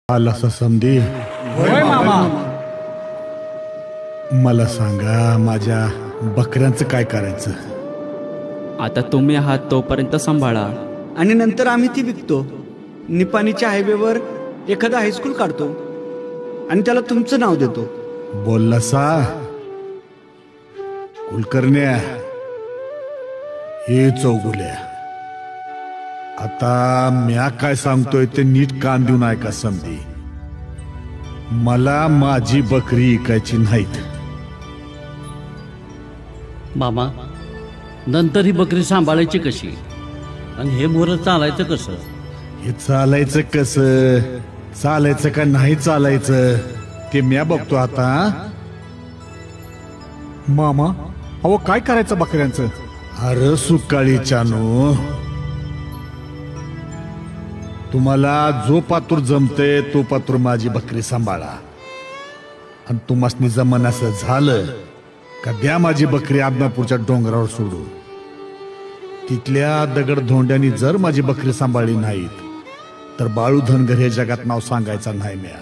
आला समधी होय मामा. मला सांगा माझ्या बकऱ्यांचं काय करायचं? आता तुम्ही आहात तोपर्यंत सांभाळा. आणि नंतर आम्ही ती विकतो. निपाणीच्या हायवेवर एखादा हायस्कूल काढतो आणि त्याला तुमचं नाव देतो. बोलला सा कुलकर्ण्या हे चौगुल्या. आता म्या काय सांगतोय ते नीट कान देऊन ऐका समधी. मला माझी बकरी इकायची नाहीत. मामा, नंतर ही बकरी सांभाळायची कशी आणि हे मोर चालायचं कसं? हे चालायचं कसं, चालायचं का नाही चालायचं ते म्या बघतो आता. मामा, अहो काय करायचं बकऱ्यांचं? अरे सुकाळी चानू, तुम्हाला जो पातूर जमते तो पातूर माझी बकरी सांभाळा. आणि तुम्हासनी जमन असं झालं का द्या माझी बकरी आदमापूरच्या डोंगरावर सोडून. तिथल्या दगड धोंड्यांनी जर माझी बकरी सांभाळली नाहीत तर बाळू धनगर हे जगात नाव सांगायचं नाही म्या.